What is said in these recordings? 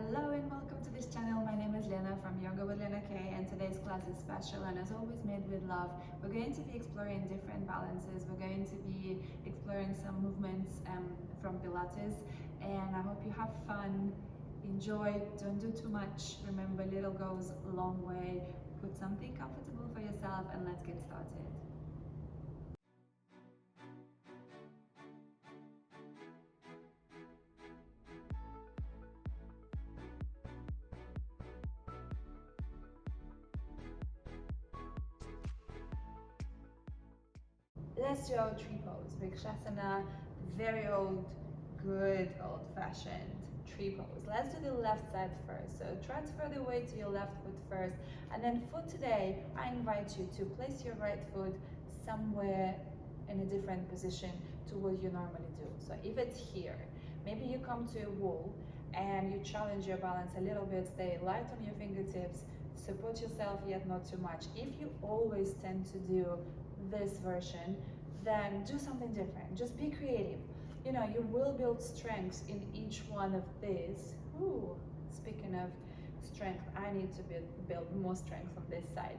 Hello and welcome to this channel. My name is Lena from Yoga with Lena K, and today's class is special and as always made with love. We're going to be exploring different balances. We're going to be exploring some movements from Pilates, and I hope you have fun, enjoy, don't do too much. Remember, little goes a long way. Put something comfortable for yourself and let's get started. Let's do our tree pose. Vrikshasana, very old, good old-fashioned tree pose. Let's do the left side first. So transfer the weight to your left foot first. And then for today, I invite you to place your right foot somewhere in a different position to what you normally do. So if it's here, maybe you come to a wall and you challenge your balance a little bit, stay light on your fingertips, support yourself yet not too much. If you always tend to do this version, then do something different. Just be creative. You know, you will build strengths in each one of these. Ooh, speaking of strength, I need to build more strength on this side.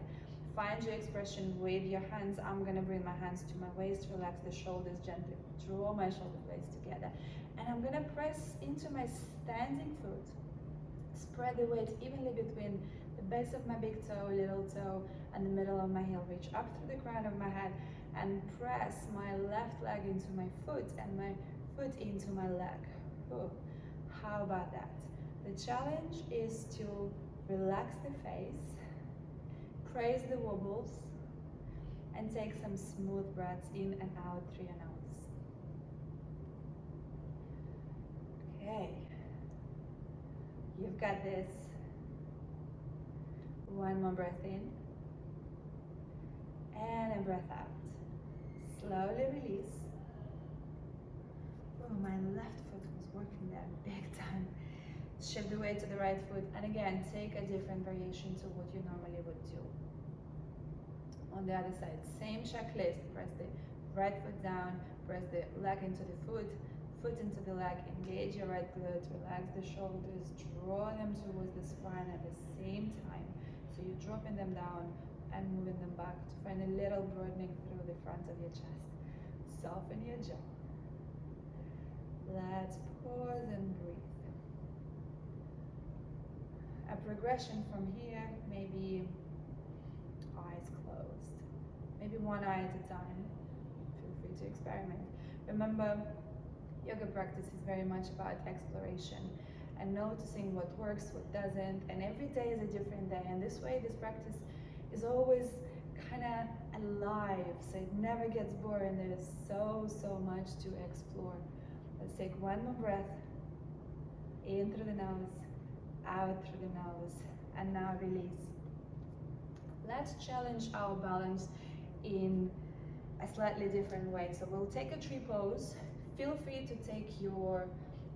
Find your expression with your hands. I'm gonna bring my hands to my waist, relax the shoulders gently, draw my shoulder blades together, and I'm gonna press into my standing foot. Spread the weight evenly between the base of my big toe, little toe, and the middle of my heel. Reach up through the crown of my head and press my left leg into my foot and my foot into my leg. Ooh, how about that? The challenge is to relax the face, praise the wobbles, and take some smooth breaths in and out through your nose. Okay, you've got this. One more breath in and a breath out. Slowly release. Oh, my left foot was working there big time. Shift the weight to the right foot, and again, take a different variation to what you normally would do. On the other side, same checklist. Press the right foot down, press the leg into the foot, foot into the leg, engage your right glute, relax the shoulders, draw them towards the spine at the same time. So you're dropping them down and moving them back to find a little broadening through the front of your chest. Soften your jaw. Let's pause and breathe. A progression from here, maybe eyes closed. Maybe one eye at a time. Feel free to experiment. Remember, yoga practice is very much about exploration and noticing what works, what doesn't, and every day is a different day. And this way, this practice is always kind of alive, so it never gets boring. There's so much to explore. Let's take one more breath, in through the nose, out through the nose, and now release. Let's challenge our balance in a slightly different way. So we'll take a tree pose. Feel free to take your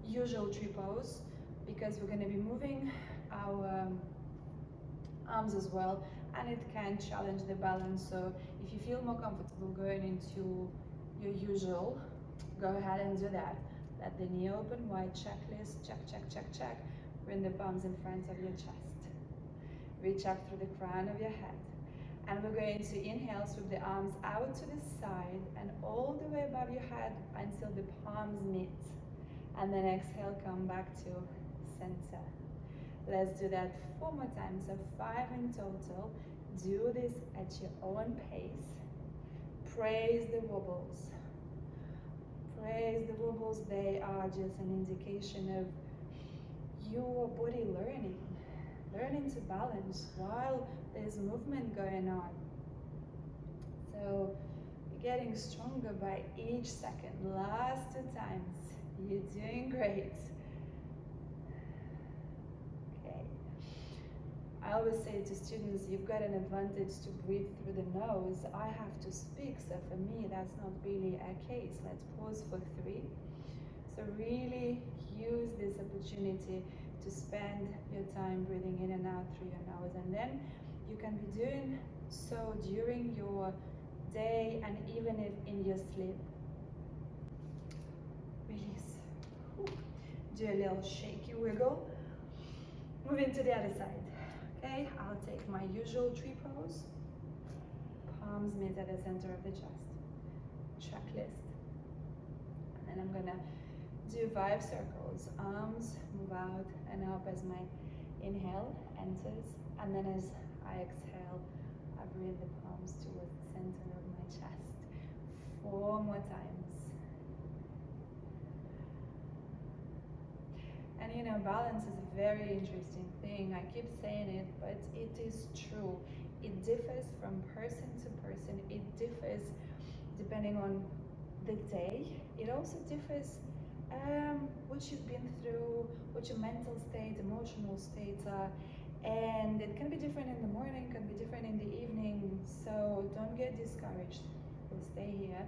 usual tree pose, because we're going to be moving our arms as well, and it can challenge the balance. So if you feel more comfortable going into your usual, go ahead and do that. Let the knee open wide, checklist, check, check, check, check. Bring the palms in front of your chest. Reach up through the crown of your head. And we're going to inhale, sweep the arms out to the side and all the way above your head until the palms meet. And then exhale, come back to center. Let's do that 4 more times, so 5 in total. Do this at your own pace. Praise the wobbles. Praise the wobbles. They are just an indication of your body learning to balance while there's movement going on. So you're getting stronger by each second. Last 2 times. You're doing great. I always say to students, you've got an advantage to breathe through the nose. I have to speak, so for me, that's not really a case. Let's pause for 3. So really use this opportunity to spend your time breathing in and out through your nose. And then you can be doing so during your day and even if in your sleep. Release. Do a little shaky wiggle. Moving to the other side. Okay, I'll take my usual tree pose. Palms meet at the center of the chest. Checklist. And then I'm gonna do 5 circles. Arms move out and up as my inhale enters, and then as I exhale, I bring the palms towards the center of my chest. 4 more times. And you know, balance is a very interesting thing. I keep saying it, but it is true. It differs from person to person. It differs depending on the day. It also differs what you've been through, what your mental state, emotional states are. And it can be different in the morning, can be different in the evening. So don't get discouraged. We'll stay here.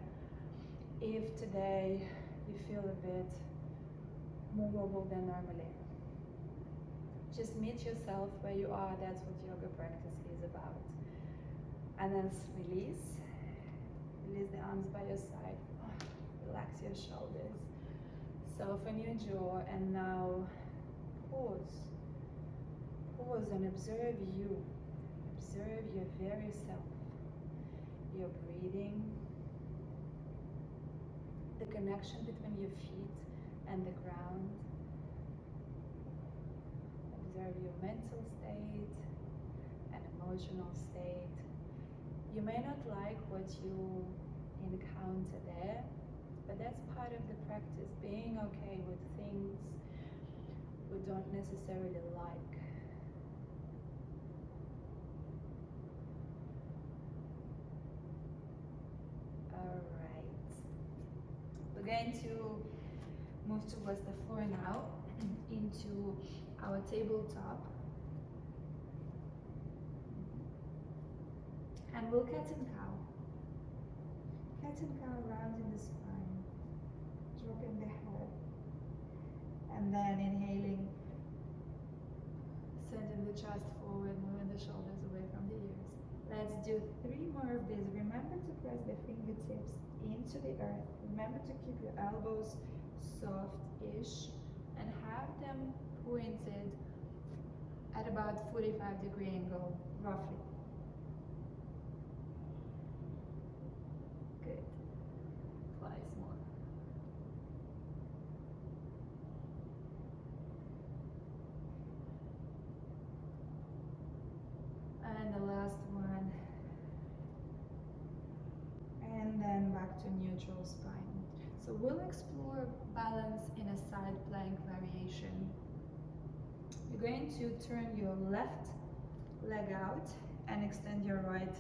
If today you feel a bit more wobble than normally, just meet yourself where you are. That's what yoga practice is about. And then release. Release the arms by your side. Relax your shoulders. Soften your jaw, and now pause. Pause and observe you. Observe your very self. Your breathing. The connection between your feet and the ground. Observe your mental state and emotional state. You may not like what you encounter there, but that's part of the practice, being okay with things we don't necessarily like. Alright. We're going to move towards the floor now, into our tabletop. And we'll cat and cow. Cat and cow rounding the spine, dropping the head, and then inhaling, sending the chest forward, moving the shoulders away from the ears. Let's do 3 more of these. Remember to press the fingertips into the earth. Remember to keep your elbows soft-ish and have them pointed at about 45-degree angle, roughly. Good. Twice more. And the last one. And then back to neutral spine. So we'll explore balance in a side plank variation. You're going to turn your left leg out and extend your right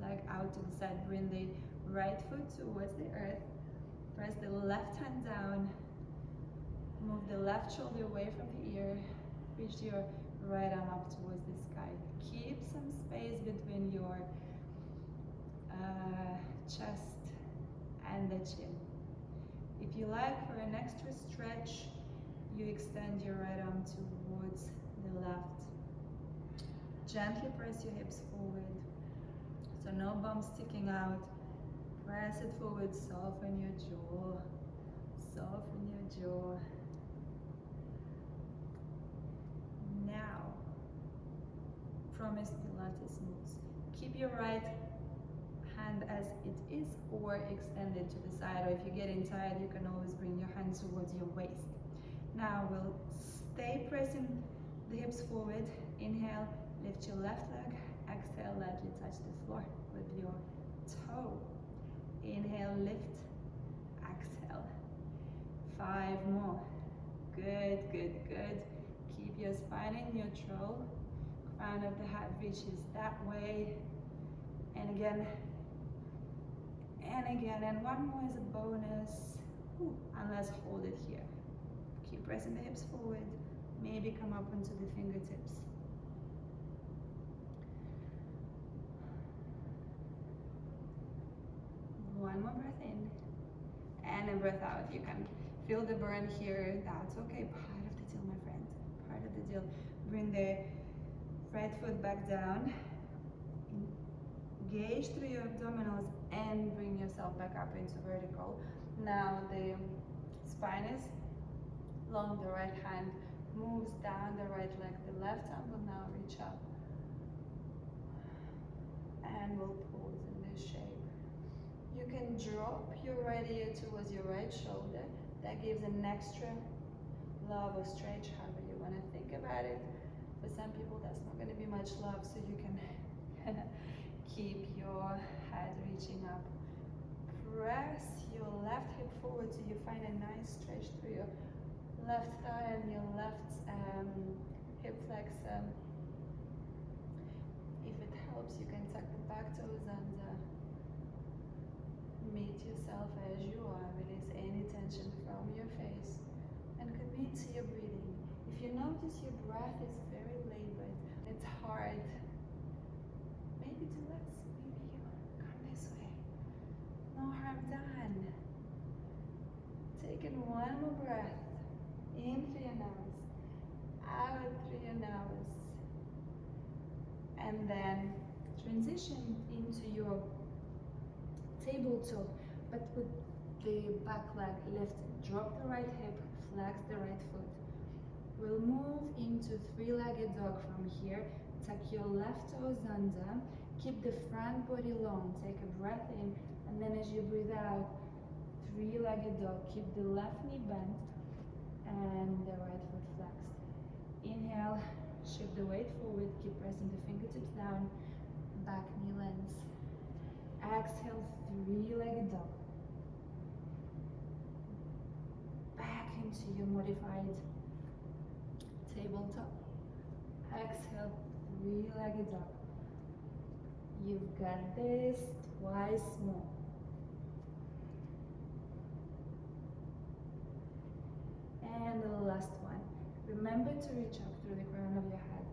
leg out to the side. Bring the right foot towards the earth. Press the left hand down. Move the left shoulder away from the ear. Reach your right arm up towards the sky. Keep some space between your chest and the chin. If you like, for an extra stretch, you extend your right arm towards the left. Gently press your hips forward, so no bum sticking out. Press it forward, soften your jaw, soften your jaw. Now, promise Pilates moves. Keep your right hand as it is or extend it to the side, or if you're getting tired, you can always bring your hand towards your waist. Now we'll stay pressing the hips forward. Inhale, lift your left leg. Exhale, lightly touch the floor with your toe. Inhale, lift. Exhale. 5 more. Good, good, good. Keep your spine in neutral. Crown of the head reaches that way. And again. And again. And one more as a bonus. And let's hold it here. Keep pressing the hips forward. Maybe come up onto the fingertips. One more breath in. And a breath out. You can feel the burn here. That's okay. Part of the deal, my friend. Part of the deal. Bring the right foot back down. Engage through your abdominals and bring yourself back up into vertical. Now the spine is long, the right hand moves down the right leg. The left arm will now reach up. And we'll pause in this shape. You can drop your right ear towards your right shoulder. That gives an extra love or stretch, however you want to think about it. For some people, that's not going to be much love, so you can keep your head reaching up. Press your left hip forward so you find a nice stretch through your left thigh and your left hip flexor. If it helps, you can tuck the back toes under. Meet yourself as you are. Release any tension from your face and commit to your breathing. If you notice your breath is very labored, it's hard, maybe do less. Maybe you come this way. No harm done. Take in one more breath. In through your nose, out through your nose. And then transition into your tabletop, but with the back leg lifted. Drop the right hip, flex the right foot. We'll move into three-legged dog from here. Tuck your left toes under. Keep the front body long. Take a breath in, and then as you breathe out, three-legged dog. Keep the left knee bent and the right foot flexed. Inhale, shift the weight forward. Keep pressing the fingertips down. Back knee lengths. Exhale, three-legged dog. Back into your modified tabletop. Exhale, three-legged dog. You've got this, twice more. And the last one. Remember to reach up through the crown of your head.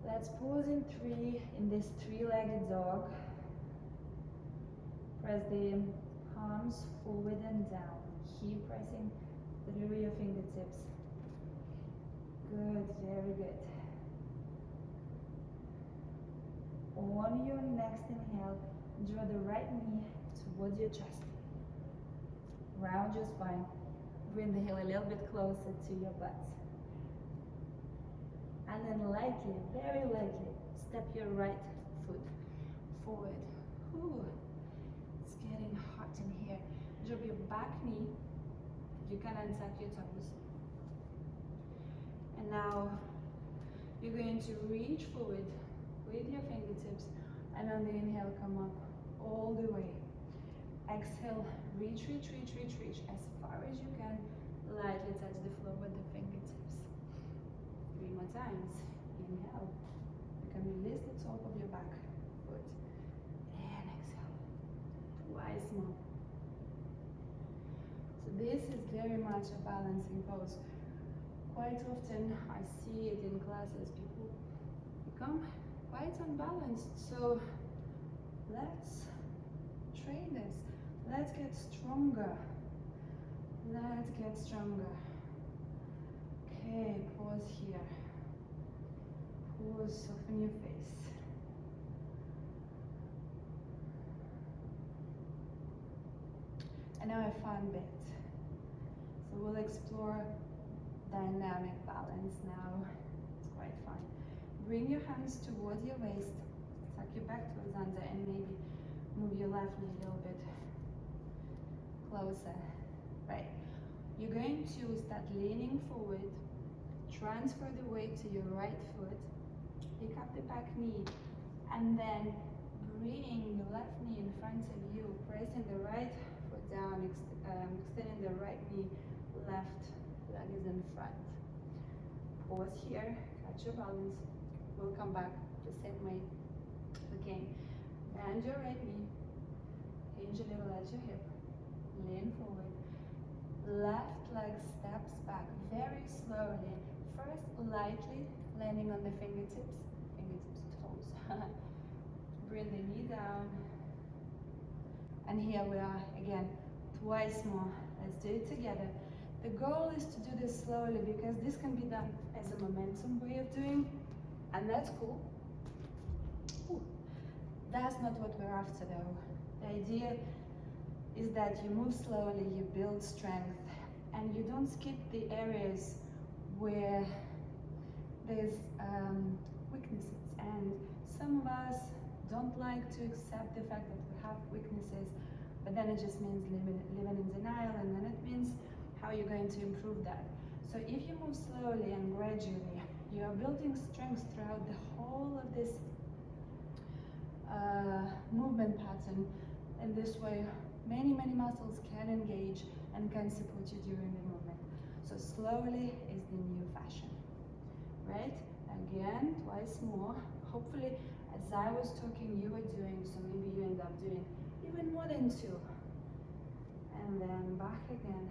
Let's pause in three in this three-legged dog. Press the palms forward and down. Keep pressing through your fingertips. Good, very good. On your next inhale, draw the right knee towards your chest. Round your spine. Bring the heel a little bit closer to your butt. And then lightly, very lightly, step your right foot forward. Ooh, it's getting hot in here. Drop your back knee. You can untuck your toes. And now you're going to reach forward with your fingertips, and on the inhale, come up all the way. Exhale, reach, reach, reach, reach, reach as far as you can. Lightly touch the floor with the fingertips. 3 more times. Inhale. You can release the top of your back foot. And exhale. Twice more. So this is very much a balancing pose. Quite often I see it in classes. People become quite unbalanced. So let's train this. Let's get stronger. Let's get stronger. Okay, pause here. Pause, soften your face. And now a fun bit. So we'll explore dynamic balance now. It's quite fun. Bring your hands towards your waist. Tuck your back toes under and maybe move your left knee a little bit closer. Right. You're going to start leaning forward. Transfer the weight to your right foot. Pick up the back knee. And then bring the left knee in front of you. Pressing the right foot down. Extending the right knee. Left leg is in front. Pause here. Catch your balance. We'll come back the same way. Okay. Bend your right knee. Hinge a little at your hip. Lean forward. Left leg steps back very slowly. First, lightly landing on the fingertips, toes. Bring the knee down. And here we are again, twice more. Let's do it together. The goal is to do this slowly because this can be done as a momentum way of doing, and that's cool. Ooh. That's not what we're after though. The idea is that you move slowly, you build strength, and you don't skip the areas where there's weaknesses, and some of us don't like to accept the fact that we have weaknesses, but then it just means living in denial, and then it means how you're going to improve that. So if you move slowly and gradually, you are building strength throughout the whole of this movement pattern. In this way, many muscles can engage and can support you during the movement. So slowly is the new fashion, right? Again, twice more. Hopefully, as I was talking, you were doing, so maybe you end up doing even more than 2. And then back again.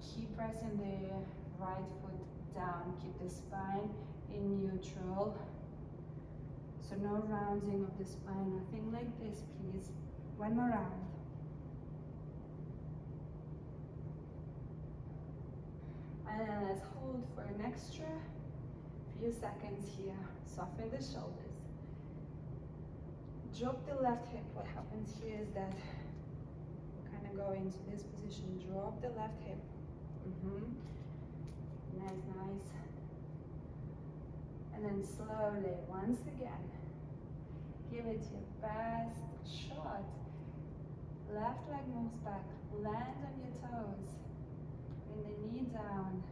Keep pressing the right foot down. Keep the spine in neutral. So no rounding of the spine, nothing like this, please. One more round. And then let's hold for an extra few seconds here. Soften the shoulders. Drop the left hip. What happens here is that we kind of go into this position. Drop the left hip. Nice. And then slowly, once again, give it your best shot. Left leg moves back. Land on your toes. Bring the knee down.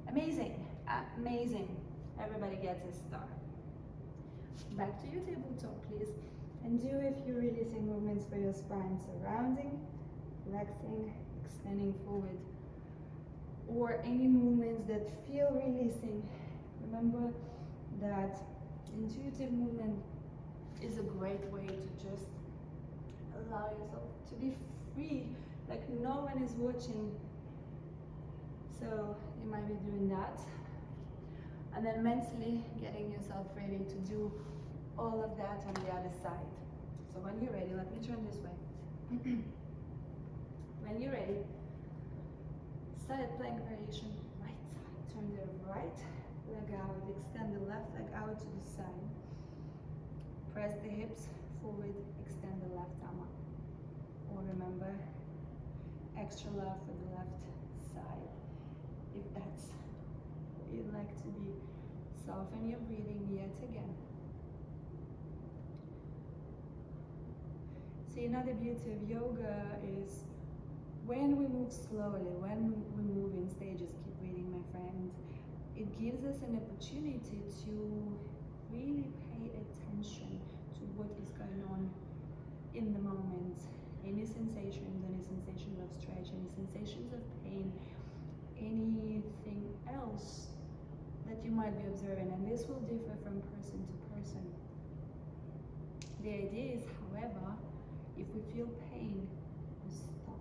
Amazing. Everybody gets a star. Back to your tabletop, please. And do a few releasing movements for your spine. So rounding, flexing, extending forward. Or any movements that feel releasing. Remember that intuitive movement is a great way to just allow yourself to be free, like no one is watching. So you might be doing that. And then mentally getting yourself ready to do all of that on the other side. So when you're ready, let me turn this way. When you're ready, side plank variation, right side. Turn the right leg out, extend the left leg out to the side. Press the hips forward, extend the left arm up. Or remember, extra love for the left side. If that's what you'd like to be. Soften your breathing yet again. See, another beauty of yoga is when we move slowly, when we move in stages, keep breathing, my friend, it gives us an opportunity to really pay attention to what is going on in the moment. Any sensations of stretch, any sensations of pain, anything else that you might be observing, and this will differ from person to person. The idea is, however, if we feel pain, we stop.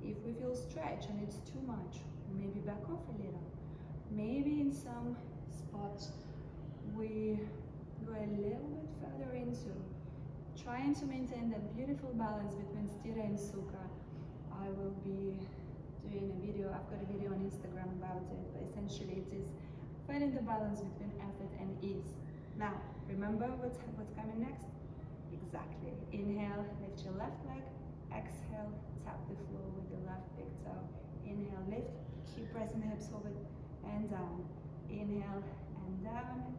If we feel stretch and it's too much, maybe back off a little. Maybe in some spots we go a little bit further into trying to maintain that beautiful balance between sthira and sukha. I will be doing a video, I've got a video on Instagram about it, but essentially it is finding the balance between effort and ease. Now, remember what's coming next? Exactly. Inhale, lift your left leg. Exhale, tap the floor with the left big toe. Inhale, lift, keep pressing the hips forward and down. Inhale and down.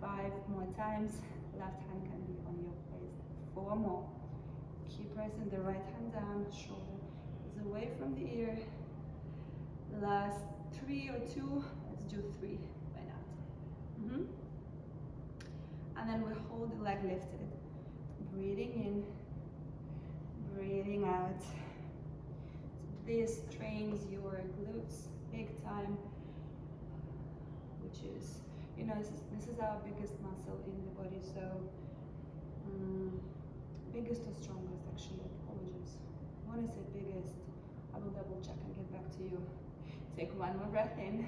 5 more times. Left hand can be on your waist. 4 more. Keep pressing the right hand down, shoulder is away from the ear. Last 3 or 2, let's do 3, why not? And then we hold the leg lifted. Breathing in, breathing out. So this trains your glutes big time, which is, you know, this is our biggest muscle in the body, so biggest or strongest, actually, apologies. I want to say biggest. I will double check and get back to you. Take 1 more breath in.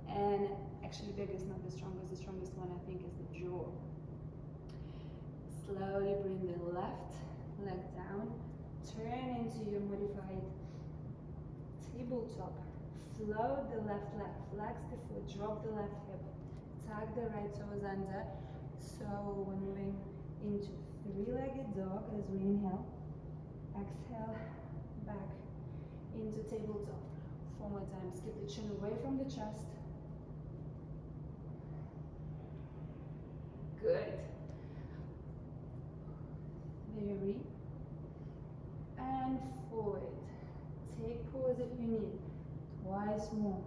And actually biggest, not the strongest one I think is the jaw. Slowly bring the left leg down. Turn into your modified tabletop. Float the left leg, flex the foot, drop the left hip, tuck the right toes under. So we're moving into 3-legged dog as we inhale. Exhale, back into tabletop. 4 more times. Keep the chin away from the chest. Good. Very. And forward. Take pause if you need. Twice more.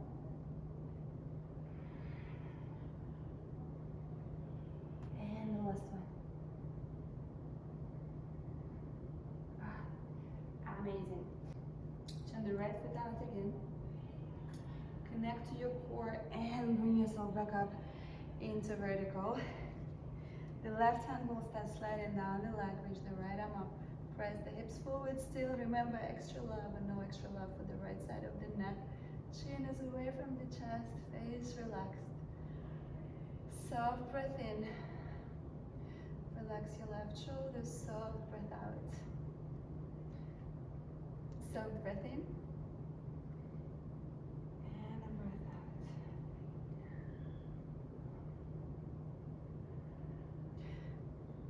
And the last one. Amazing. Turn the right foot out again. Connect to your core and bring yourself back up into vertical. The left hand will start sliding down the leg, reach the right arm up. Press the hips forward still. Remember, extra love and no extra love for the right side of the neck. Chin is away from the chest, face relaxed. Soft breath in. Relax your left shoulder, soft breath out. Soft breath in. And a breath out.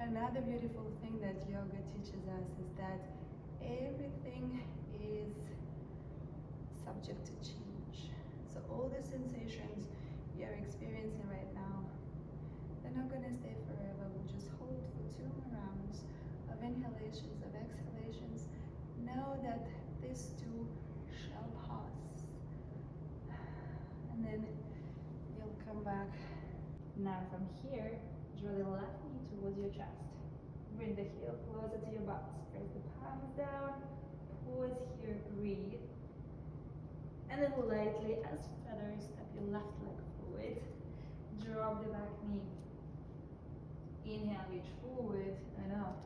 Another beautiful thing that yoga teaches us is that everything is subject to change. So all the sensations you're experiencing right now, they're not going to stay forever. We'll just hold for 2 more rounds of inhalations, of exhalations. Know that this too shall pass. And then you'll come back. Now from here, draw the left knee towards your chest. Bring the heel closer to your butt. Press the palms down. Pause here, breathe. And then lightly, as feathers, step your left leg forward. Drop the back knee. Inhale, reach forward and up.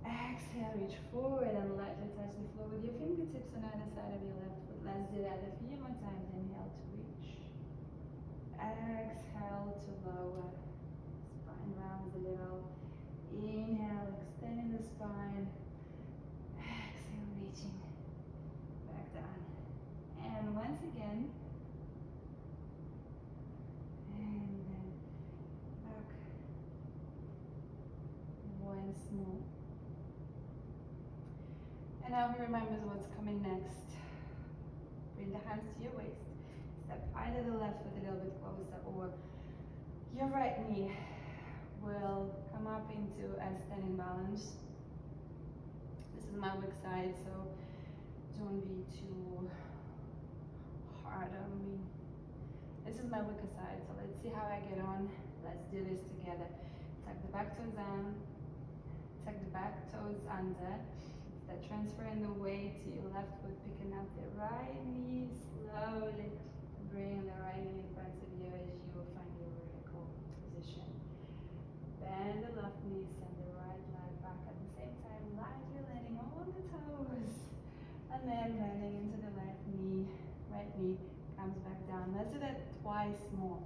Exhale, reach forward and lightly touch the floor with your fingertips on either side of your left foot. Let's do that a few more times. Inhale to reach. Exhale to lower. Spine rounds a little. Inhale, extending the spine. Exhale, reaching back down. And once again. And then back. Once more. And now who remembers what's coming next? Bring the hands to your waist. Step either the left foot a little bit closer or your right knee will come up into a standing balance. This is my weak side, so don't be too hard on me. This is my weaker side, so let's see how I get on. Let's do this together. Tuck the back toes down, tuck the back toes under. Start transferring the weight to your left foot, picking up the right knee slowly. Bring the right knee in front of you as you find your vertical position. Bend the left knee, send the right leg back at the same time, lightly landing on the toes. And then landing into the left knee, right knee comes back down. Let's do that twice more.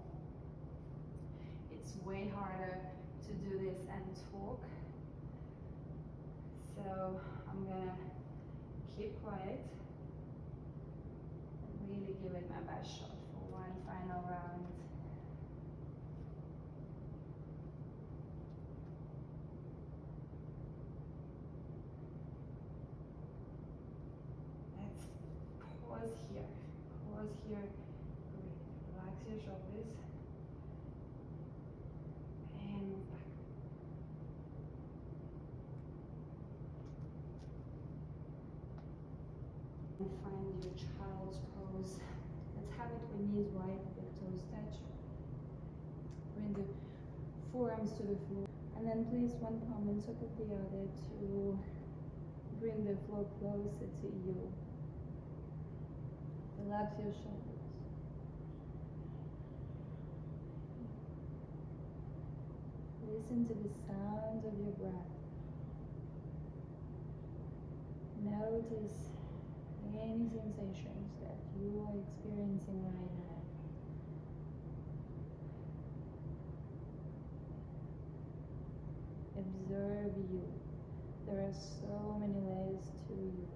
It's way harder to do this and talk. So I'm gonna keep quiet and really give it my best shot for one final round. Let's pause here. Pause here. Breathe. Relax your shoulders. And move back. And find your child's pose. Let's have it with knees wide, big toes touch. Bring the forearms to the floor. And then place one palm on top of the other to bring the floor closer to you. Relax your shoulders. Listen to the sound of your breath. Notice any sensations that you are experiencing right now. Observe you. There are so many layers to you.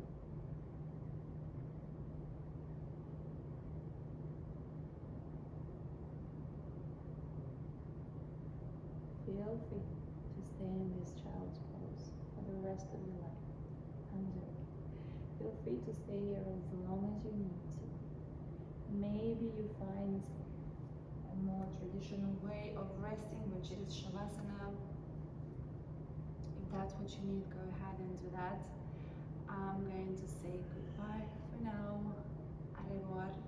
Feel free to stay in this child's pose for the rest of your life. Enjoy. feel free to stay here as long as you need to. Maybe you find a more traditional way of resting, which is Shavasana. If that's what you need, go ahead and do that. I'm going to say goodbye for now. Arrivederci.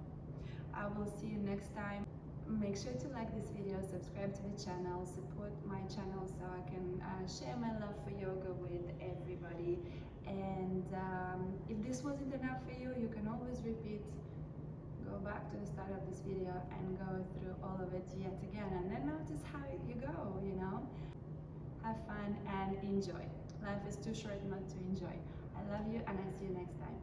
I will see you next time. Make sure to like this video, subscribe to the channel, support my channel so I can share my love for yoga with everybody. And if this wasn't enough for you, you can always repeat. Go back to the start of this video and go through all of it yet again, and then notice how you go, you know? Have fun and enjoy. Life is too short not to enjoy. I love you, and I see you next time.